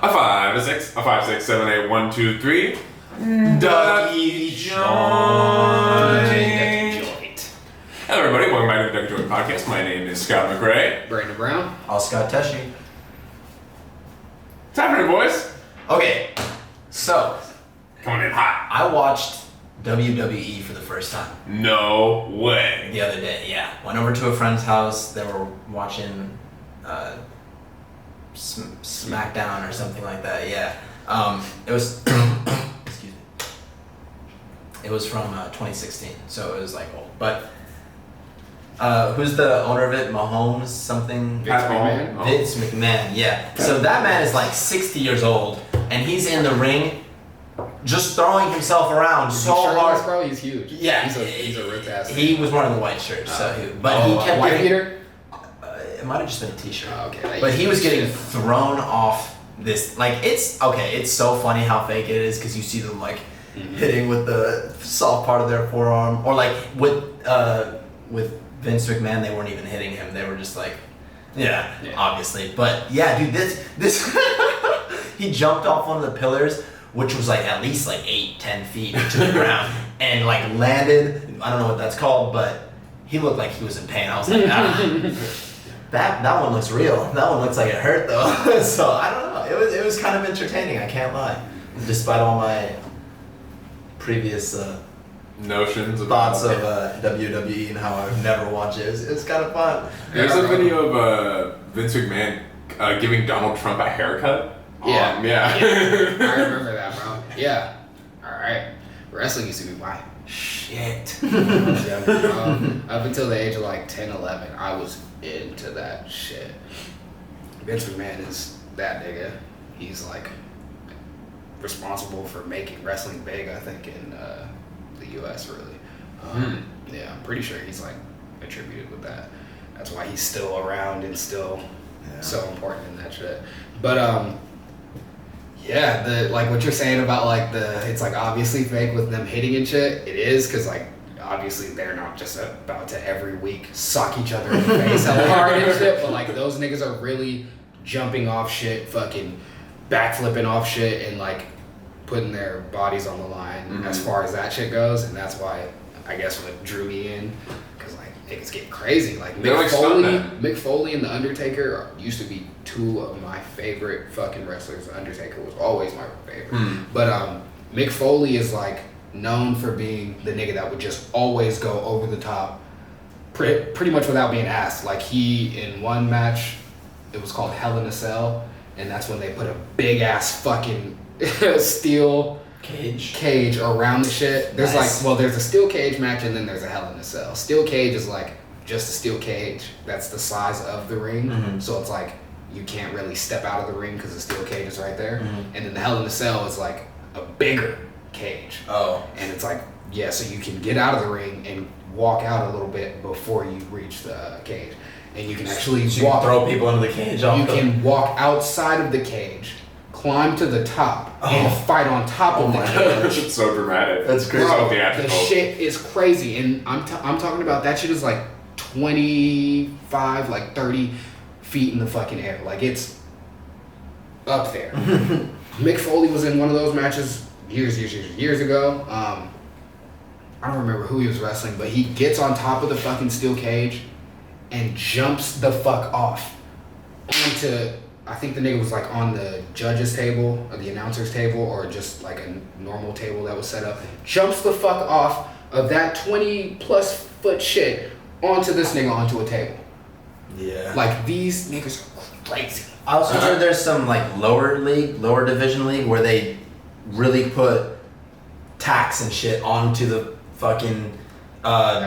A 5, a 6, a 5, 6, 7, 8, 1, 2, 3. Ducky Joint. Hello, everybody. Welcome back to the Ducky Joint Podcast. My name is Scott McRae. Brandon Brown. Askhat Teshi. What's happening, boys? Okay, so Coming in hot. I watched WWE for the first time No way. the other day. Yeah, went over to a friend's house. They were watching SmackDown or something like that. Yeah, it was. Excuse me. It was from 2016, so it was like old. But who's the owner of it? Mahomes something. Vince McMahon. Vince McMahon. Yeah. So that man is like 60 years old, and he's in the ring. Just throwing himself around so hard. Bro, he's huge. Yeah, he's a ripped ass. He was wearing the white shirt, he kept white getting. beater. It might have just been a t-shirt. Oh, okay. But he was getting thrown off this. Like it's okay. It's so funny how fake it is because you see them like hitting with the soft part of their forearm, or like with Vince McMahon, they weren't even hitting him. They were just like, yeah. Obviously. But yeah, dude, this he jumped off one of the pillars, which was like at least like 8-10 feet to the ground, and like landed. I don't know what that's called, but he looked like he was in pain. I was like, that one looks real. That one looks like it hurt though. So I don't know. It was kind of entertaining. I can't lie, despite all my previous Notions of thoughts of WWE and how I would never watch it. It was kind of fun. There's a video of Vince McMahon giving Donald Trump a haircut. Yeah. Yeah. I remember that, bro. Yeah. All right. Wrestling used to be my Shit. up until the age of like 10, 11, I was into that shit. Vince McMahon is that nigga. He's like responsible for making wrestling big, I think, in the U.S. really. Yeah, I'm pretty sure he's like attributed with that. That's why he's still around and still so important in that shit. But yeah, the like what you're saying about like it's like obviously fake with them hitting and shit. It is because like obviously they're not just about to every week sock each other in the face hella hard and shit, but like those niggas are really jumping off shit, fucking backflipping off shit, and like putting their bodies on the line as far as that shit goes. And that's why I guess what drew me in, because like niggas get crazy. Like Mick Foley and The Undertaker used to be two of my favorite fucking wrestlers. The Undertaker was always my favorite. But Mick Foley is like known for being the nigga that would just always go over the top pretty much without being asked. Like he, in one match, it was called Hell in a Cell, and that's when they put a big ass fucking steel cage around the shit. There's there's a steel cage match and then there's a Hell in a Cell. Steel cage is like just a steel cage that's the size of the ring, so it's like you can't really step out of the ring because the steel cage is right there. And then the Hell in a Cell is like a bigger cage. And it's like, yeah, so you can get out of the ring and walk out a little bit before you reach the cage, and you can actually throw people into the cage. You can walk outside of the cage, climb to the top, and fight on top of the cage. It's so dramatic. That's crazy. So Bro, theatrical. the shit is crazy, and I'm talking about that shit is like 25, like 30 feet in the fucking air. Like it's up there. Mick Foley was in one of those matches years ago. I don't remember who he was wrestling, but he gets on top of the fucking steel cage and jumps the fuck off onto, I think the nigga was like on the judge's table or the announcer's table or just like a normal table that was set up. Jumps the fuck off of that 20 plus foot shit onto this nigga onto a table. Yeah. Like these niggas are crazy. I also heard there's some like lower division league where they really put tacks and shit onto the fucking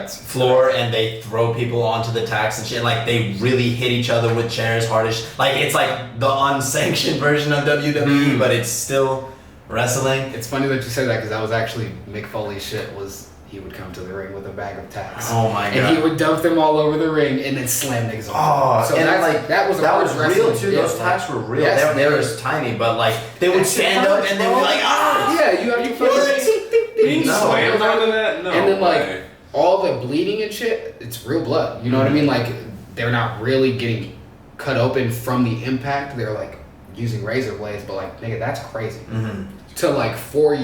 floor, and they throw people onto the tacks and shit. Like they really hit each other with chairs hard as like it's like the unsanctioned version of WWE, but it's still wrestling. It's funny that you say that because that was actually Mick Foley's shit. Was he would come to the ring with a bag of tacks. Oh my god! And he would dump them all over the ring and then slam niggas on. So and that was real too. Yeah, those tacks were real. Yes, they were tiny, but like they would stand up and they would be like, yeah, you have to being slammed onto that. No, and then like all the bleeding and shit, it's real blood. You know what I mean? Like they're not really getting cut open from the impact. They're like using razor blades, but like, nigga, that's crazy. Mm-hmm. To like for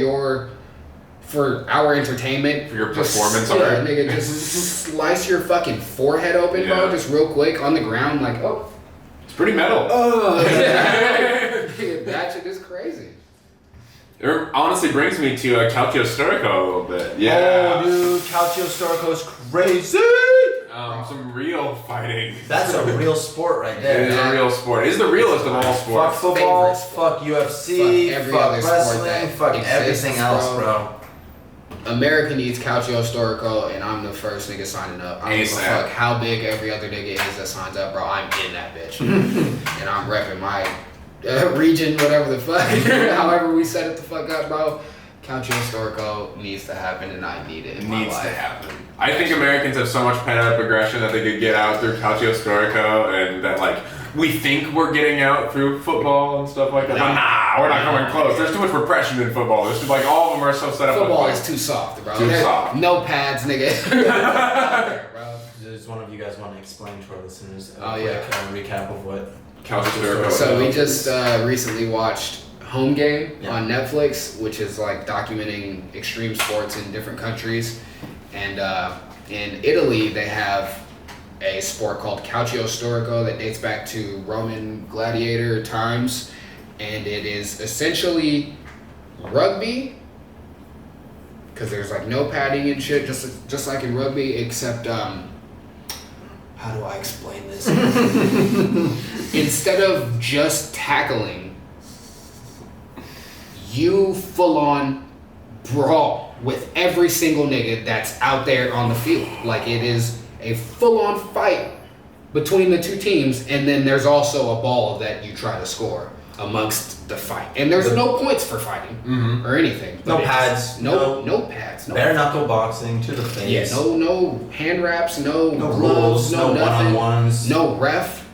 our entertainment, For your just- performance yeah, art. nigga, just slice your fucking forehead open, bro, Yeah. just real quick on the ground, like, oh, It's pretty metal. nigga, that shit is crazy. It honestly brings me to Calcio Storico a little bit. Yeah. Oh, dude, Calcio Storico is crazy. Some real fighting. That's a real sport right It there. is a real sport. It is the realest of all Fuck sports. football, Favorite sport. fuck UFC, Fuck every fuck other sport wrestling, that fuck exists, everything else, bro. America needs Calcio Storico, and I'm the first nigga signing up. I don't give a ASAP. fuck how big every other nigga is that signs up, bro. I'm in that bitch. And I'm repping my region, whatever the fuck. However we set it the fuck up, bro. Calcio Storico needs to happen, and I need it in It my needs life. to happen. I think Americans have so much pent-up aggression that they could get out through Calcio Storico, and that like we think we're getting out through football and stuff like that. But nah, we're not coming close. There's too much repression in football. There's like all of them are so set up. Football with is too soft, bro. Too soft. No pads, nigga. There, bro. Does one of you guys want to explain to our listeners Oh, quick yeah. recap of what? Calcio Storico. So we just recently watched Home Game Yeah. on Netflix, which is like documenting extreme sports in different countries. And in Italy, they have a sport called Calcio Storico that dates back to Roman gladiator times. And it is essentially rugby, because there's like no padding and shit, just like in rugby, except how do I explain this? Instead of just tackling, you full on brawl with every single nigga that's out there on the field. Like, it is a full on fight between the two teams, and then there's also a ball that you try to score amongst the fight. And there's no points for fighting or anything. No but it's pads, just- no pads. No Bare knuckle boxing to the face. Yeah, no hand wraps, no No gloves, rules, no nothing, one-on-ones. no ref.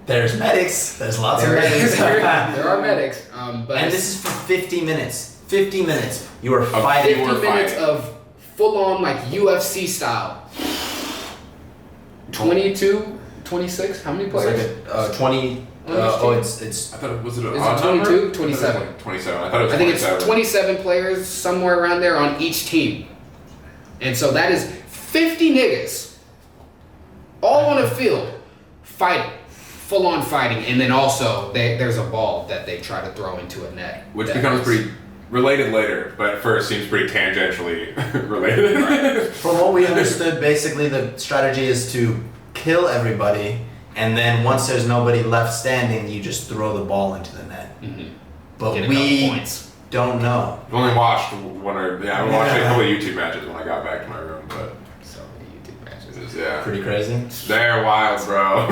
There's medics. There's lots of There medics. there are medics, but And this is for 50 minutes. 50 minutes. You are fighting. 50 we're minutes fighting. of full on like UFC style. 22, 26, how many It's players? like a 20. It's. I thought it was it. Is it 22? 27. 27. I thought it was I think 27. it's 27 players, somewhere around there on each team. And so that is 50 niggas all on a field fighting, full on fighting. And then also there's a ball that they try to throw into a net. Which that becomes is- pretty related later, but at first seems pretty tangentially related. From what we understood, basically the strategy is to kill everybody, and then once there's nobody left standing, you just throw the ball into the net. Mhm. But Get a we couple points. don't know. I've only watched one or I watched a couple of YouTube matches when I got back to my room, but So many YouTube matches. it's just, yeah, Pretty crazy. they're wild, bro.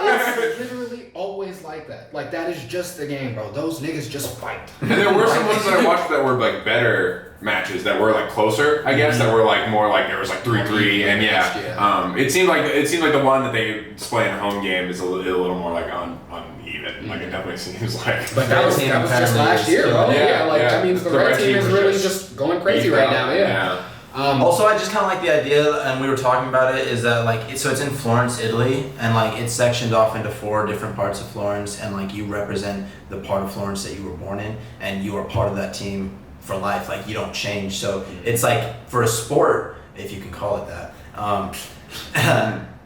It's literally always like that. Like, that is just the game, bro. Those niggas just fight. And there were some ones that I watched that were like better matches that were like closer, I guess, that were like more like there was like 3-3 and Yeah. it seemed like the one that they display in home game is a little more like uneven. Like it definitely seems like. But that was team just apparently last is year, still- bro. Yeah, Yeah, like, yeah. that means the The red red team team is was really just just going crazy right now, yeah. Also, I just kind of like the idea, and we were talking about it, is that like so it's in Florence, Italy, and like it's sectioned off into 4 different parts of Florence, and like you represent the part of Florence that you were born in, and you are part of that team for life. Like you don't change. So it's like for a sport, if you can call it that.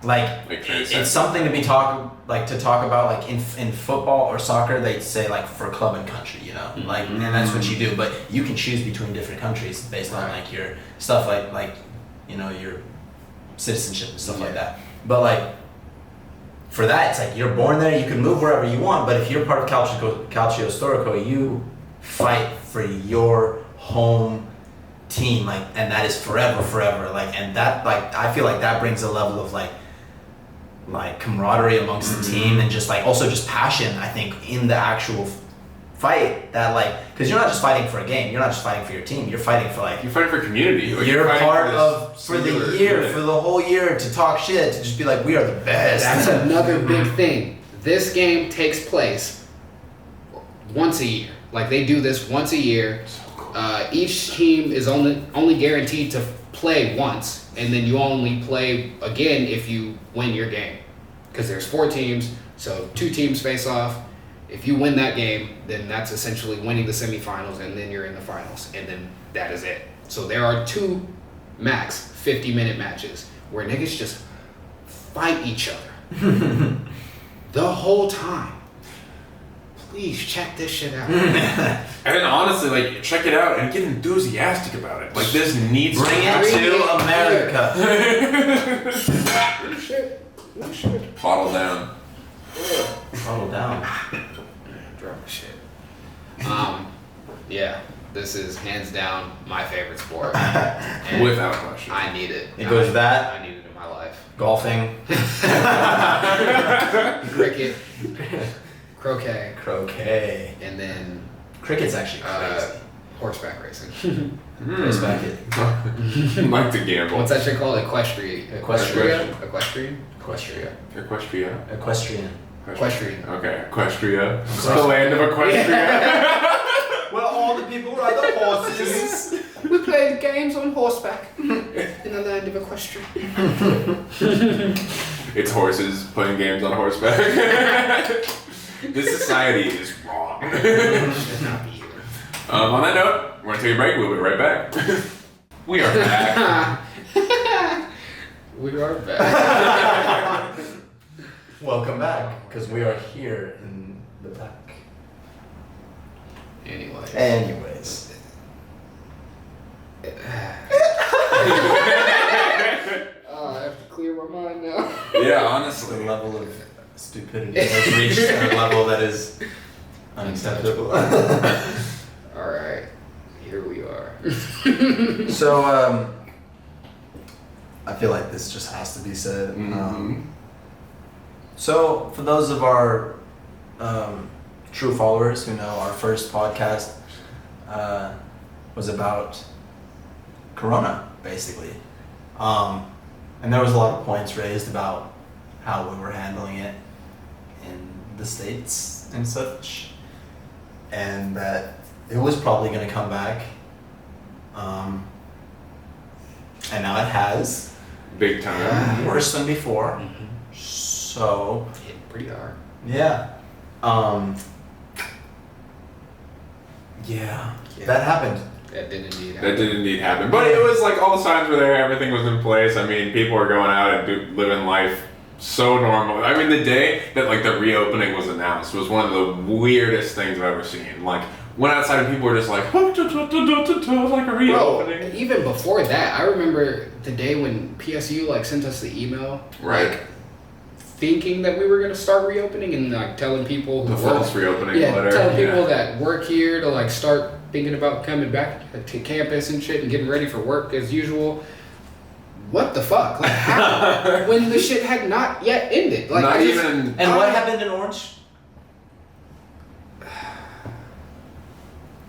Like Makes sense. it's something to be talk about like in football or soccer they say like for club and country, you know, like and that's what you do, but you can choose between different countries based on like your stuff like you know your citizenship and stuff like that. But like for that it's like you're born there, you can move wherever you want, but if you're part of Calcio Storico, you fight for your home team, like, and that is forever, like, and that like I feel like that brings a level of like camaraderie amongst the team, and just like also just passion, I think, in the actual fight, that like, because you're not just fighting for a game, you're not just fighting for your team, you're fighting for like You're fighting for community. Like, you're fighting part this of for the singular year, unit. for the whole year, to talk shit, to just be like, we are the best. That's another big thing. This game takes place once a year. Like, they do this once a year. Each team is only guaranteed to play once, and then you only play again if you win your game. Because there's 4 teams, So 2 teams face off. If you win that game, then that's essentially winning the semifinals, and then you're in the finals, and then that is it. So there are 2 max 50-minute matches where niggas just fight each other the whole time. Please check this shit out. And then honestly, like, check it out and get enthusiastic about it. Like, this needs Bring to happen. it to America. Real shit. Real shit. Bottle down. Bottle down. Drop the shit. Yeah, this is hands down my favorite sport. And Without question. I need it. It goes that. I need it in my life. Golfing. Cricket. Croquet. And then Cricket's actually crazy. horseback racing. Horseback it. Like to gamble. What's that shit called? Equestrian. Equestrian. Equestrian. Equestria? Equestrian. Okay, Equestria. It's the land of Equestria. Well, all the people ride the horses. We played games on horseback in the land of Equestria. It's horses playing games on horseback. This society is wrong. Should not be here. On that note, we're going to take a break. We'll be right back. We are back. We are back. Welcome back, because we are here in the back. Anyways. I have to clear my mind now. Yeah, The honestly. level of stupidity has reached a level that is unacceptable. Alright, here we are. So, I feel like this just has to be said. So, for those of our true followers who know, our first podcast was about Corona, basically. And there was a lot of points raised about how we were handling it in the States and such. And that it was probably going to come back. And now it has. Big time. Worse than before. So, Hit pretty hard. yeah. Yeah. That happened. That did indeed That happen. did indeed happen. But it was like all the signs were there, everything was in place. I mean, people were going out and living life so normal. I mean, the day that like the reopening was announced was one of the weirdest things I've ever seen. Like, went outside and people were just like, like a reopening. Bro, even before that, I remember the day when PSU like sent us the email, Right. like thinking that we were gonna start reopening and like telling people The who work, false reopening yeah, letter. telling people that work here to like start thinking about coming back to campus and shit and getting ready for work as usual. What the fuck? Like how? When the shit had not yet ended. Like Not I just- even. And what happened in Orange?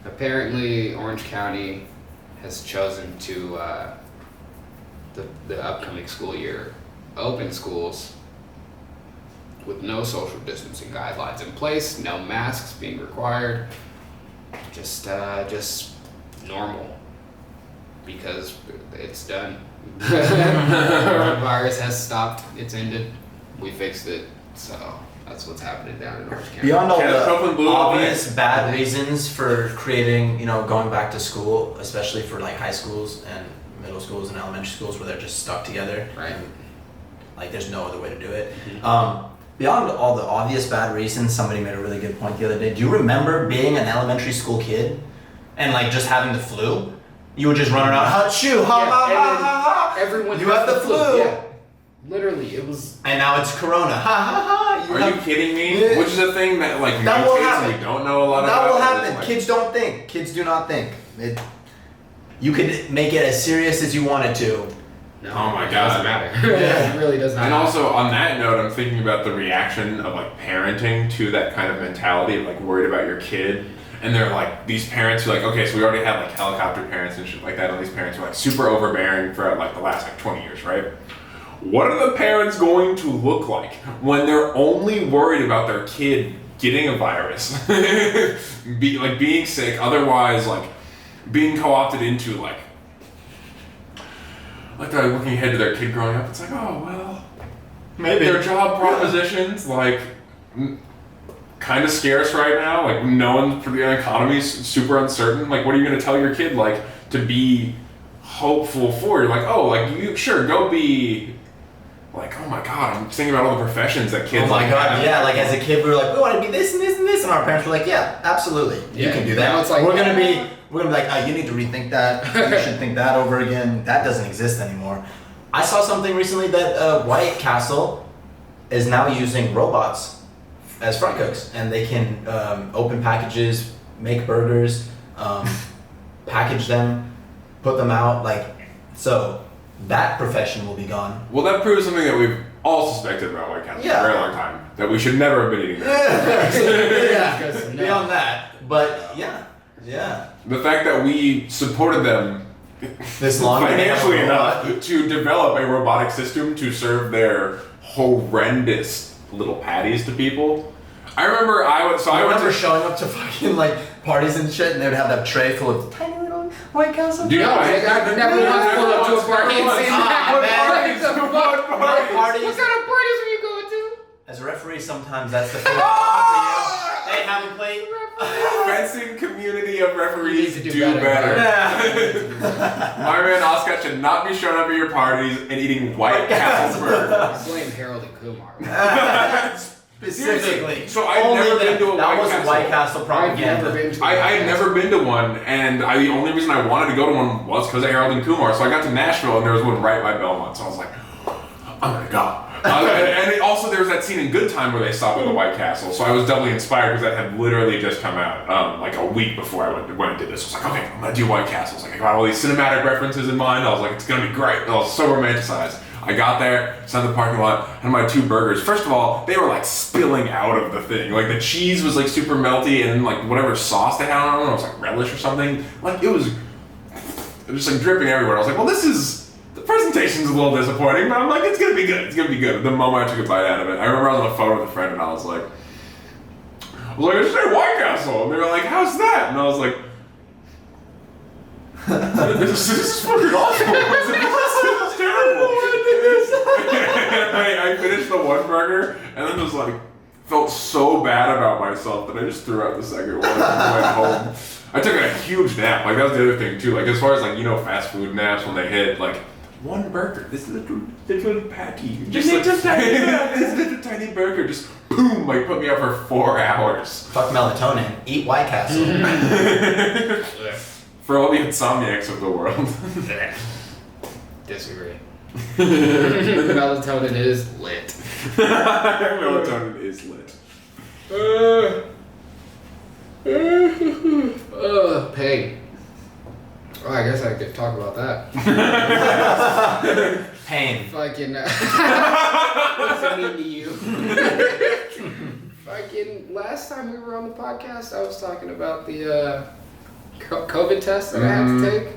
Apparently, Orange County has chosen to the upcoming school year open schools with no social distancing guidelines in place, no masks being required, just normal because it's done. Coronavirus has stopped. It's ended. We fixed it. So that's what's happening down in Orange County. Beyond all Catastrophic the blue obvious line. bad reasons for creating, going back to school, especially for like high schools and middle schools and elementary schools where they're just stuck together, Right. and, like there's no other way to do it. Beyond all the obvious bad reasons, somebody made a really good point the other day. Do you remember being an elementary school kid and like just having the flu? You would just run around, ha-choo, ha Yeah, ha and ha then ha ha. everyone You has have the flu. Yeah. Literally, it was. And now it's Corona, ha ha ha. Are you kidding me? Yeah. Which is a thing that like That will mutates happen. and we don't know a lot about. That will It's happen. like- Kids don't think. Kids do not think. You could make it as serious as you wanted to. No, Oh my it God. doesn't matter. Yeah. It really doesn't And matter. also on that note, I'm thinking about the reaction of like parenting to that kind of mentality of like worried about your kid. And they're like, these parents who like, okay, so we already have like helicopter parents and shit like that. And these parents are like super overbearing for like the last like 20 years, right? What are the parents going to look like when they're only worried about their kid getting a virus? Being sick, otherwise like being co-opted into like they're looking ahead to their kid growing up. It's like, oh well, Maybe. their job propositions, like kind of scarce right now. Like, knowing the economy's super uncertain. Like, what are you going to tell your kid, like, to be hopeful for? You're like, oh, like, you sure go be. Like, oh my god, I'm thinking about all the professions that kids. Oh my god, have. yeah. Like as a kid, we were like, we want to be this and this and this, and our parents were like, yeah, absolutely, you can do that. Now it's like, we're gonna be like, oh, you need to rethink that. You should think that over again. That doesn't exist anymore. I saw something recently that White Castle is now using robots as front cooks, and they can open packages, make burgers, package them, put them out, like so. That profession will be gone. Well, that proves something that we've all suspected about White Castle for a very long time. That we should never have been eating that. Yeah, beyond that. But yeah. The fact that we supported them this long financially enough to develop a robotic system to serve their horrendous little patties to people. I remember I remember showing up to fucking like parties and shit, and they would have that tray full of tiny little White Castle. Do you know I never once pulled up to a party and seen that. What kind of parties are you going to? As a referee, sometimes that's the food they offer you. They have a plate. Fencing community of referees do better. Yeah. My man Askhat should not be showing up at your parties and eating White Castle burgers. Blame Harold and Kumar. Specifically. So I've never been to a White Castle. That was White Castle propaganda. I had never been to one, and the only reason I wanted to go to one was because of Harold and Kumar. So I got to Nashville, and there was one right by Belmont. So I was like, I'm gonna go. And also there was that scene in Good Time where they stopped at the White Castle. So I was doubly inspired because that had literally just come out like a week before I went and did this. I was like, okay, I'm gonna do White Castle. Like I got all these cinematic references in mind. I was like, it's gonna be great. And I was so romanticized. I got there, sat in the parking lot, had my 2 burgers. First of all, they were like spilling out of the thing. Like the cheese was like super melty, and like whatever sauce they had on it, it was like relish or something. Like it was just like dripping everywhere. I was like, well, the presentation's a little disappointing, but I'm like, it's gonna be good. It's gonna be good. The moment I took a bite out of it, I remember I was on a phone with a friend, and I was like, I just ate White Castle, and they were like, how's that? And I was like, this is fucking awful. This is terrible. I finished the one burger and then was like, felt so bad about myself that I just threw out the second one and went home. I took a huge nap. Like that was the other thing too. Like as far as like fast food naps when they hit like one burger, this little patty, just like, this little tiny burger, just boom, like put me up for 4 hours. Fuck melatonin. Eat White Castle. For all the insomniacs of the world. Disagree. Melatonin is lit. Melatonin is lit. Pain. Oh, I guess I could talk about that. Pain. Fucking. What does it mean to you? Fucking. Last time we were on the podcast, I was talking about the COVID test that I had to take.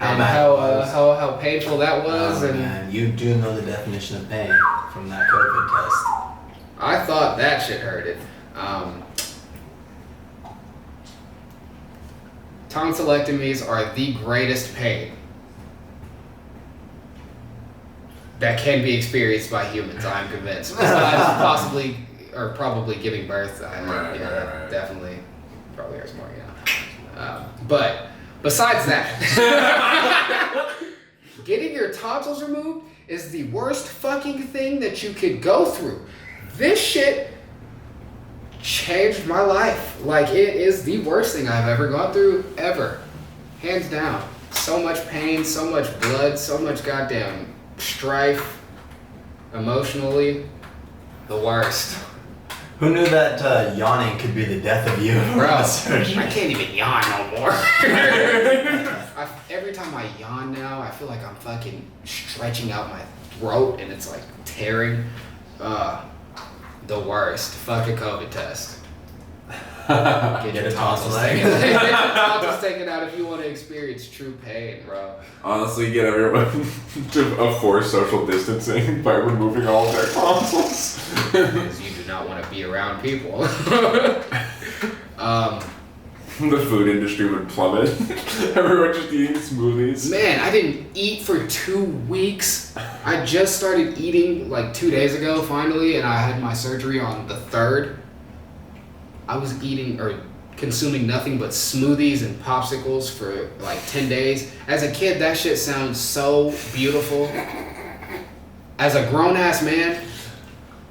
And how painful that was. And man, you do know the definition of pain from that COVID test. I thought that shit hurted. Tonsillectomies are the greatest pain that can be experienced by humans, I'm convinced. Besides probably giving birth. Right. Definitely probably hurts more, but besides that, getting your tonsils removed is the worst fucking thing that you could go through. This shit changed my life. Like, it is the worst thing I've ever gone through, ever. Hands down. So much pain, so much blood, so much goddamn strife. Emotionally, the worst. Who knew that yawning could be the death of you? Bro, I can't even yawn no more. Every time I yawn now, I feel like I'm fucking stretching out my throat and it's like tearing. The worst. Fuck a COVID test. Get your tonsils taken out if you want to experience true pain, bro. Honestly, get everyone to enforce social distancing by removing all of their tonsils. Because you do not want to be around people. the food industry would plummet. Everyone just eating smoothies. Man, I didn't eat for 2 weeks. I just started eating like 2 days ago, finally, and I had my surgery on the 3rd. I was eating or consuming nothing but smoothies and popsicles for like 10 days. As a kid, that shit sounds so beautiful. As a grown-ass man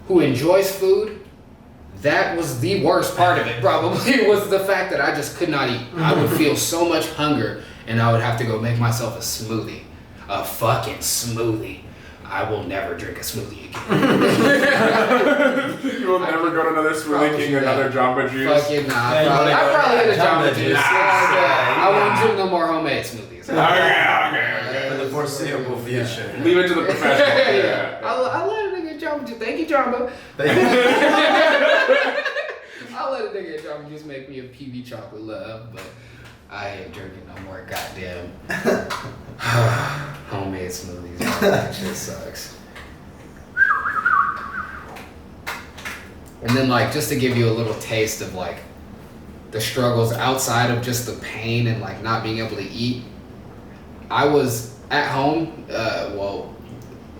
who enjoys food, that was the worst part of it, probably, was the fact that I just could not eat. I would feel so much hunger, and I would have to go make myself a smoothie. A fucking smoothie. I will never drink a smoothie again. You will never go to another Smoothie King, another Jamba Juice. Fucking nah. I probably hit a Jamba Juice. I won't drink no more homemade smoothies. Okay. For the foreseeable future. Leave it to the professionals. Yeah. I'll let a nigga Jamba Juice. Thank you, Jamba. I'll let a nigga Jamba Juice make me a PB chocolate love, but I ain't drinking no more goddamn homemade smoothies. That shit sucks. And then, like, just to give you a little taste of like the struggles outside of just the pain and like not being able to eat, I was at home.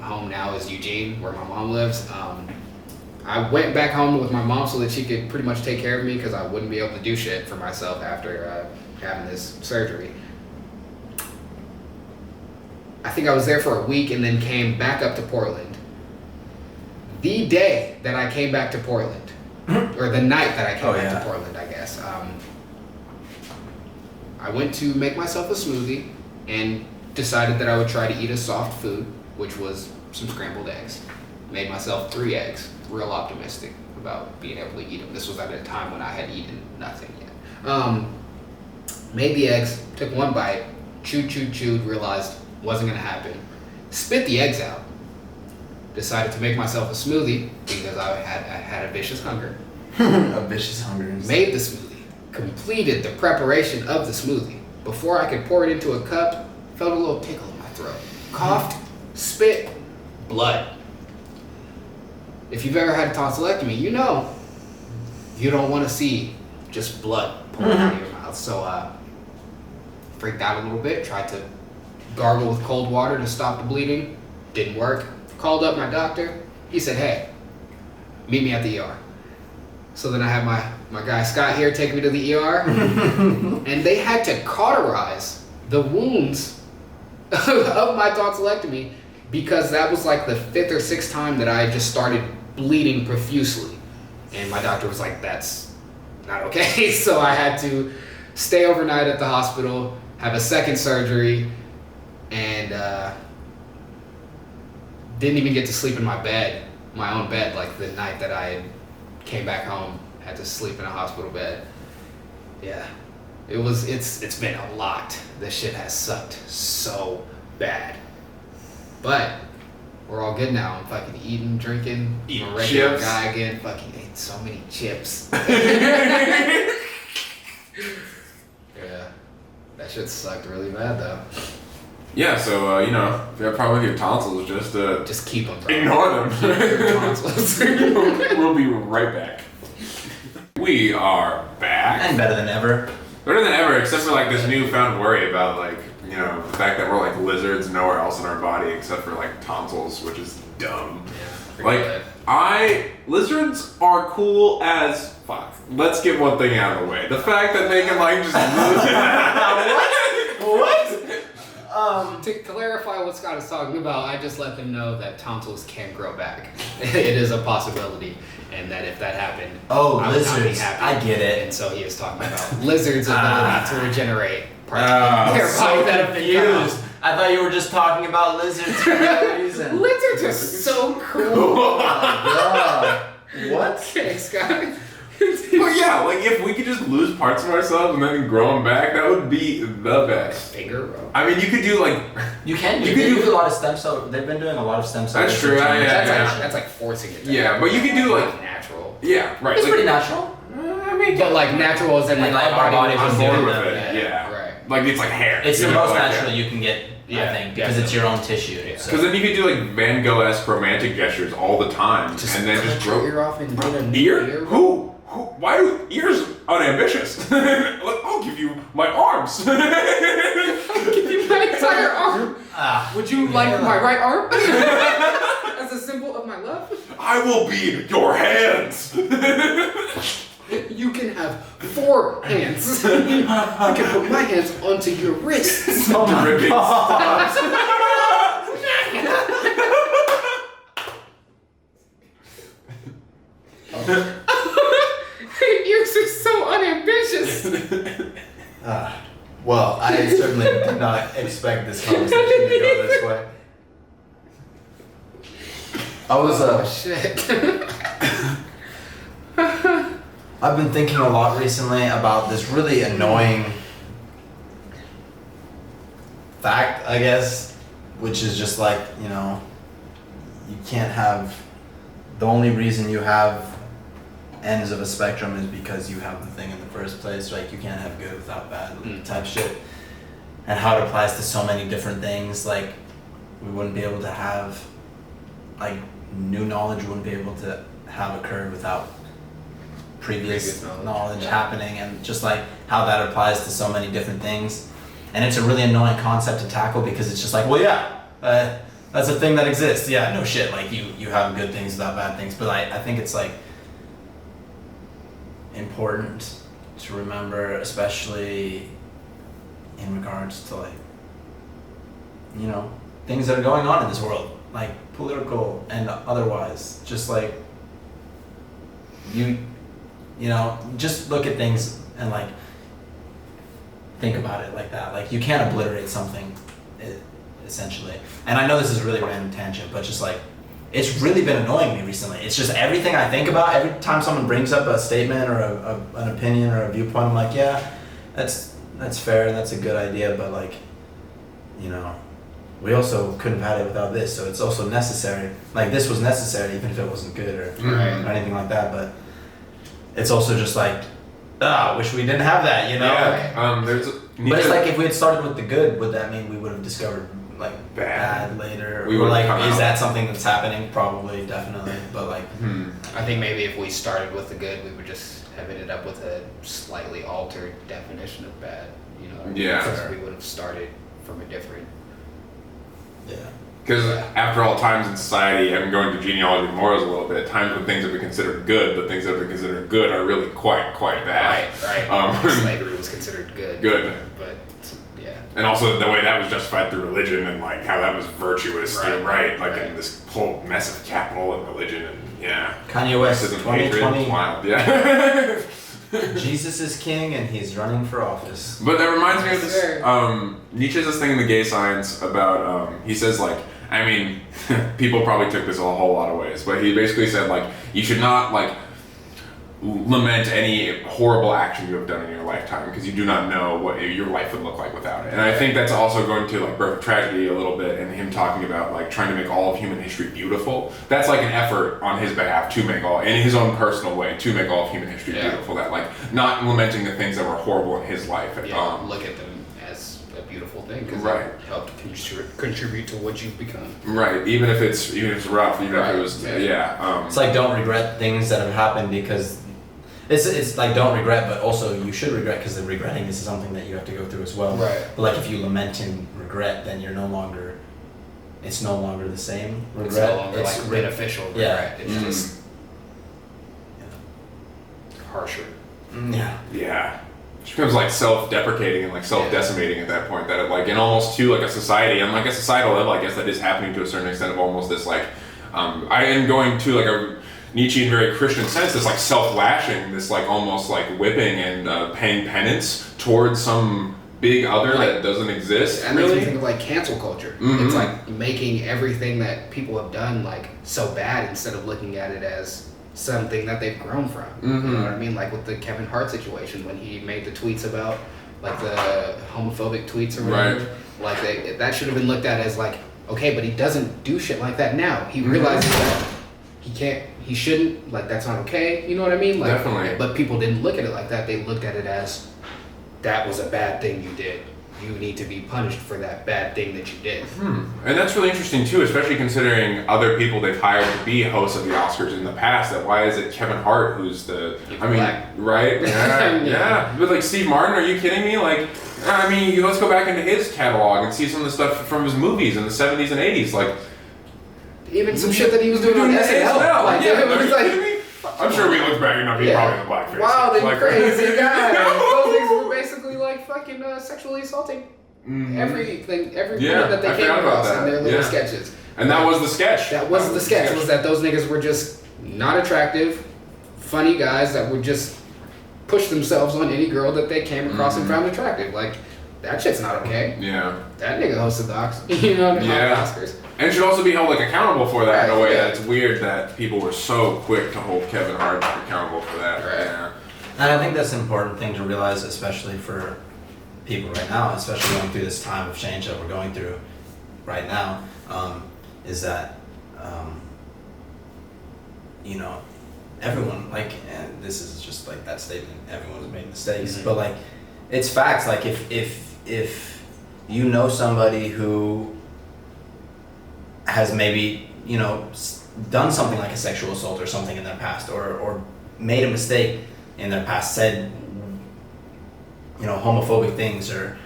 Home now is Eugene, where my mom lives. I went back home with my mom so that she could pretty much take care of me because I wouldn't be able to do shit for myself after having this surgery. I think I was there for a week and then came back up to Portland. The day that I came back to Portland, or the night that I came back to Portland, I guess, I went to make myself a smoothie and decided that I would try to eat a soft food, which was some scrambled eggs. Made myself 3 eggs, real optimistic about being able to eat them. This was at a time when I had eaten nothing yet. Made the eggs, took one bite, chewed, realized wasn't gonna happen. Spit the eggs out. Decided to make myself a smoothie because I had a vicious hunger. A vicious hunger. Made the smoothie. Completed the preparation of the smoothie. Before I could pour it into a cup, felt a little tickle in my throat. Coughed, spit, blood. If you've ever had a tonsillectomy, you know you don't want to see just blood pouring out of your mouth. So freaked out a little bit, tried to gargle with cold water to stop the bleeding. Didn't work. Called up my doctor. He said, hey, meet me at the ER. So then I had my guy Scott here take me to the ER. And they had to cauterize the wounds of my tonsillectomy because that was like the 5th or 6th time that I just started bleeding profusely. And my doctor was like, that's not okay. So I had to stay overnight at the hospital, have a second surgery, and didn't even get to sleep in my bed, my own bed, like the night that I came back home, had to sleep in a hospital bed. Yeah, it's been a lot. This shit has sucked so bad. But we're all good now. I'm fucking eating, drinking, I'm a regular chips. guy again. Fucking ate so many chips. Yeah, that shit sucked really bad though. Yeah, so, if you have a problem with your tonsils, Just keep them. Bro. ignore Keep your them. tonsils. We'll be right back. We are back. And better than ever. Better than ever, except for like this newfound worry about the fact that we're like lizards nowhere else in our body except for like tonsils, which is dumb. Yeah, Lizards are cool as fuck. Let's get one thing out of the way. The fact that they can like just What? To clarify what Scott is talking about, I just let them know that tonsils can grow back. It is a possibility, and that if that happened, Oh, I would not be lizards. happy. I get it. And so he is talking about lizards' ability to regenerate parts of their So body that have been cut off. confused. I thought you were just talking about lizards for no reason. Lizards are so cool. Oh my god. What? Okay, Scott. But yeah, like if we could just lose parts of ourselves and then grow them back, that would be the best. Finger, bro. I mean, you could do like You can. You You can can do- do a lot of stem cell. They've been doing a lot of stem cell. That's true, research on yeah, That's like forcing it. Yeah, but you can do, like- Not natural. yeah, right. It's like, pretty natural. I mean, But like natural is in like Like, our body was on doing board with that, it. Yeah. Right. Like it's like hair. It's you the know, most like, natural you can get, Yeah, I think, because it's your own tissue. Yeah. So. Because then you could do like Van Gogh-esque romantic gestures all the time, and then just cut your grow ear off and get a new ear. Who? Why do ears unambitious? Like, I'll arms. I'll give you my entire arm. Would you like my right arm? As a symbol of my love? I will be your hands. You can have 4 hands. You can put my hands onto your wrists. Oh my God. Yours are so unambitious. Well, I certainly did not expect this conversation to go this way. I was shit. I've been thinking a lot recently about this really annoying fact, I guess, which is just like, you know, you can't have, the only reason you have ends of a spectrum is because you have the thing in the first place. Like, you can't have good without bad type shit. And how it applies to so many different things. Like, we wouldn't be able to have, like, new knowledge wouldn't be able to have occurred without previous knowledge happening, and just like how that applies to so many different things. And it's a really annoying concept to tackle because it's just like, well, yeah, that's a thing that exists. Yeah, no shit, like you have good things without bad things. But I think it's like important to remember, especially in regards to like, you know, things that are going on in this world, like political and otherwise. Just like you know, just look at things and like think about it like that. Like, you can't obliterate something, essentially. And I know this is a really random tangent, but just like, it's really been annoying me recently. It's just everything I think about, every time someone brings up a statement or an opinion or a viewpoint, I'm like, yeah, that's fair and that's a good idea, but like, you know, we also couldn't have had it without this, so it's also necessary. Like, this was necessary even if it wasn't good or anything like that, but it's also just like, wish we didn't have that, you know? Yeah. But it's like, if we had started with the good, would that mean we would have discovered like bad later? We or like, is out. that something that's happening? Probably, definitely, but like, I think maybe if we started with the good, we would just have ended up with a slightly altered definition of bad, you know? Yeah. Because we would have started from a different... yeah. Because after all, times in society, I'm going to genealogy and morals a little bit, times when things have been considered good, but things that have been considered good are really quite bad. Right. Slavery was considered good. But, yeah. And also the way that was justified through religion and like how that was virtuous, in this whole mess of capital and religion and Kanye West, racism, hatred, 2020. wild, yeah. Jesus is king and he's running for office. But that reminds me of this, Sure. Nietzsche has this thing in the gay science about, he says like, I mean, people probably took this a whole lot of ways, but he basically said like, you should not like lament any horrible action you have done in your lifetime because you do not know what your life would look like without it. And I think that's also going to like birth tragedy a little bit, and him talking about like trying to make all of human history beautiful. That's like an effort on his behalf to make all, in his own personal way, to make all of human history beautiful. That like not lamenting the things that were horrible in his life. Look at them as a beautiful thing because it helped contribute to what you've become. Right, even if it's rough, even if it was It's like, don't regret things that have happened because it's like, don't regret, but also you should regret because the regretting is something that you have to go through as well. Right. But like, if you lament and regret, then it's no longer the same regret. It's no longer like beneficial regret. It's just harsher. Yeah. It becomes like self-deprecating and like self-decimating at that point. That it, like, in almost to like a society, and like a societal level, I guess that is happening to a certain extent of almost this like, I am going to like a Nietzschean, very Christian sense, this like self-lashing, this like almost like whipping and paying penance towards some big other that doesn't exist. That makes me think of like cancel culture. It's like making everything that people have done like so bad instead of looking at it as something that they've grown from. You know what I mean? Like with the Kevin Hart situation when he made the tweets about like the homophobic tweets or whatever. Like that should have been looked at as like, okay, but he doesn't do shit like that now. He realizes that he shouldn't, like that's not okay, you know what I mean? Like, definitely. But people didn't look at it like that. They looked at it as that was a bad thing you did. you need to be punished for that bad thing that you did. And that's really interesting too, especially considering other people they've hired to be hosts of the Oscars in the past. That why is it Kevin Hart who's the? I mean, right? Yeah. But like Steve Martin, are you kidding me? Like, I mean, let's go back into his catalog and see some of the stuff from his movies in the 70s and 80s. Like, even some shit that he was doing on SNL. Like, yeah, it was like. I'm sure we look back enough, he's probably in the blackface. Wow, they like, crazy guys. Those niggas were basically like fucking sexually assaulting every minute that they came across in their little sketches. And that was the sketch. That was the sketch, was that those niggas were just not attractive, funny guys that would just push themselves on any girl that they came across and found attractive. Like, that shit's not okay. Yeah. That nigga hosted the Oscars. And should also be held like accountable for that in a way that's weird that people were so quick to hold Kevin Hart accountable for that. Right. Yeah. And I think that's an important thing to realize, especially for people right now, especially going through this time of change that we're going through right now, is that, you know, everyone, like, and this is just like that statement, everyone's made mistakes, but like, it's facts. Like, if you know somebody who has maybe, you know, done something like a sexual assault or something in their past, or made a mistake in their past, said, you know, homophobic things or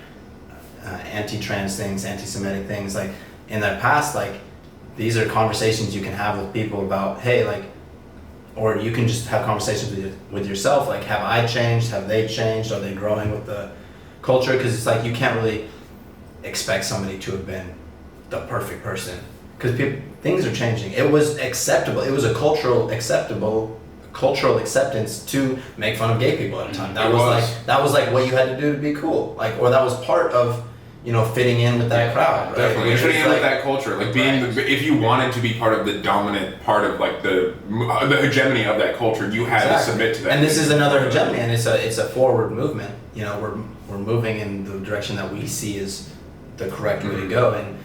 anti-trans things, anti-Semitic things, like, in their past, like, these are conversations you can have with people about, hey, like, or you can just have conversations with yourself, like, have I changed? Have they changed? Are they growing with the culture? Because it's like, you can't really expect somebody to have been the perfect person. Because things are changing. It was acceptable. It was a cultural acceptance to make fun of gay people at a time. That was like what you had to do to be cool. Like, or that was part of, you know, fitting in with that crowd. Right? Definitely, fitting in with that culture, like being if you wanted to be part of the dominant part of like the hegemony of that culture, you had to submit to that. And this is another hegemony, and it's a forward movement. You know, we're moving in the direction that we see is the correct way to go, and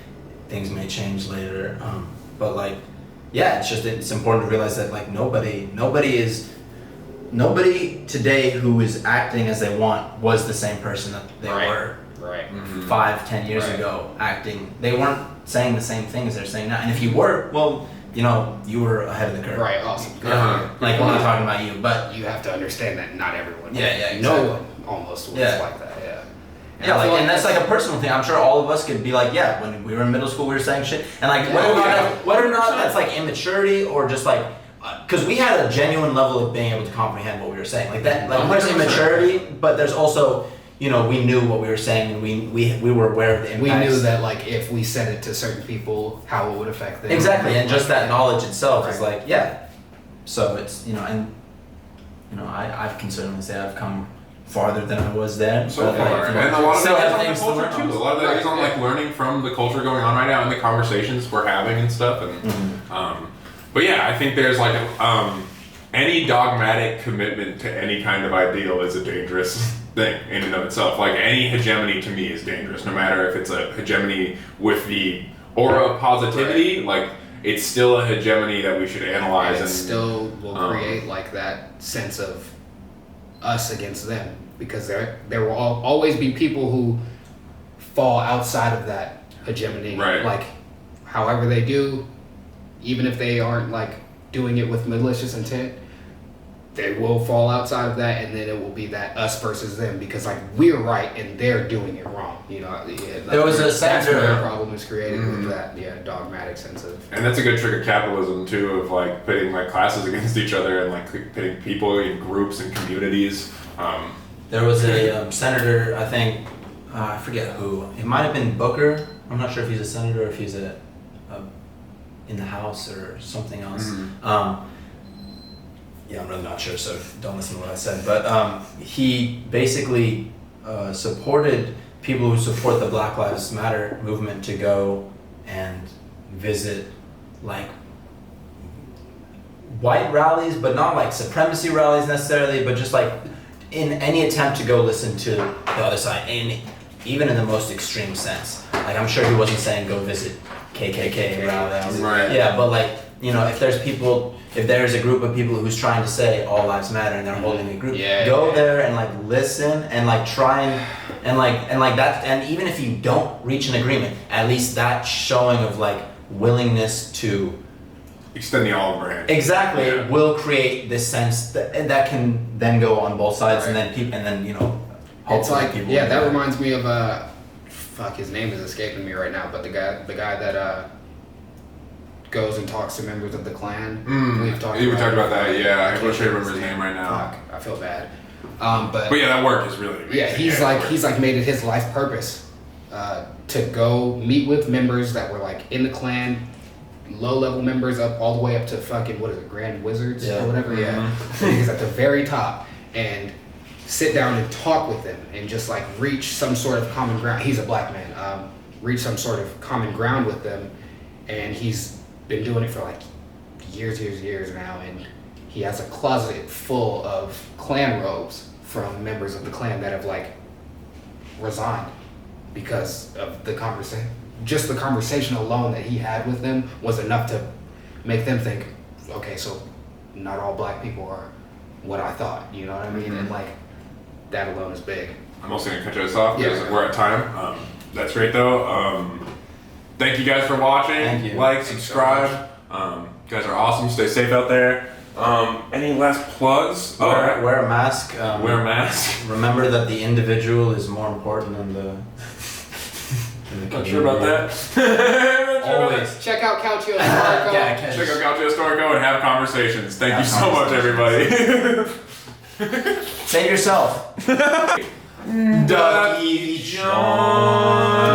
things may change later. But like, yeah, it's important to realize that like nobody today who is acting as they want was the same person that they were. Right. 5-10 years ago acting. They weren't saying the same things they're saying now. And if you were, well, you know, you were ahead of the curve. Right, awesome. Like, we're not talking about you, but you have to understand that not everyone. Yeah, exactly. No one almost was like that, yeah. Yeah, like, and that's like a personal thing. I'm sure all of us could be like, yeah, when we were in middle school, we were saying shit. And like, whether or not that's like immaturity or just like, because we had a genuine level of being able to comprehend what we were saying. Like that, like there's immaturity, but there's also, you know, we knew what we were saying, and we were aware of the impacts. We knew that, like, if we said it to certain people, how it would affect them. Exactly, and just that knowledge itself is like, yeah. So it's, you know, and, you know, I can certainly say I've come farther than I was then. So far, and a lot of that is on the culture too. A lot of that is on like learning from the culture going on right now and the conversations we're having and stuff. And but yeah, I think there's like any dogmatic commitment to any kind of ideal is a dangerous thing in and of itself. Like any hegemony to me is dangerous, no matter if it's a hegemony with the aura of positivity. Like it's still a hegemony that we should analyze, and and still will create like that sense of us against them, because there will always be people who fall outside of that hegemony. Right. Like however they do, even if they aren't like doing it with malicious intent, they will fall outside of that, and then it will be that us versus them, because like we're right and they're doing it wrong. You know, there was a senator. That's where the problem is created with that, dogmatic sense of. And that's a good trick of capitalism too, of like pitting like classes against each other and like pitting people in groups and communities. There was a senator, I think, I forget who. It might have been Booker. I'm not sure if he's a senator or if he's in the House or something else. Yeah, I'm really not sure, so don't listen to what I said. But he basically supported people who support the Black Lives Matter movement to go and visit like white rallies, but not like supremacy rallies necessarily, but just like in any attempt to go listen to the other side, and even in the most extreme sense. Like I'm sure he wasn't saying go visit KKK rallies. Right. Yeah, but like, you know, if there's a group of people who's trying to say all lives matter and they're holding a group, go there and like listen and like try and and that, and even if you don't reach an agreement, at least that showing of like willingness to extend the olive branch. Exactly, will create this sense that can then go on both sides, and then people, and then it's like people. Yeah, that reminds me of fuck, his name is escaping me right now, but the guy that goes and talks to members of the Klan. We talked about that. Yeah, I wish I remember his name right now. Fuck, I feel bad. But yeah, that work is really amazing. Yeah, he's like made it his life purpose to go meet with members that were like in the Klan, low level members up all the way up to fucking what is it, Grand Wizards or whatever. Yeah, he's at the very top and sit down and talk with them and just like reach some sort of common ground. He's a black man. Reach some sort of common ground with them, and he's been doing it for like years now, and he has a closet full of Klan robes from members of the Klan that have like resigned because of the conversation. Just the conversation alone that he had with them was enough to make them think, okay, so not all black people are what I thought, you know what I mean? And like that alone is big. I'm also gonna cut you off because we're at time. That's great though. Thank you guys for watching. Thank you. Like, subscribe. You guys are awesome. Stay safe out there. Any last plugs? Wear a mask. Wear a mask. Remember that the individual is more important than the. Not sure about that. Always. Check out Calcio Storico. Check out Calcio Storico and have conversations. Thank you so much, everybody. Save yourself. Ducky Johnny.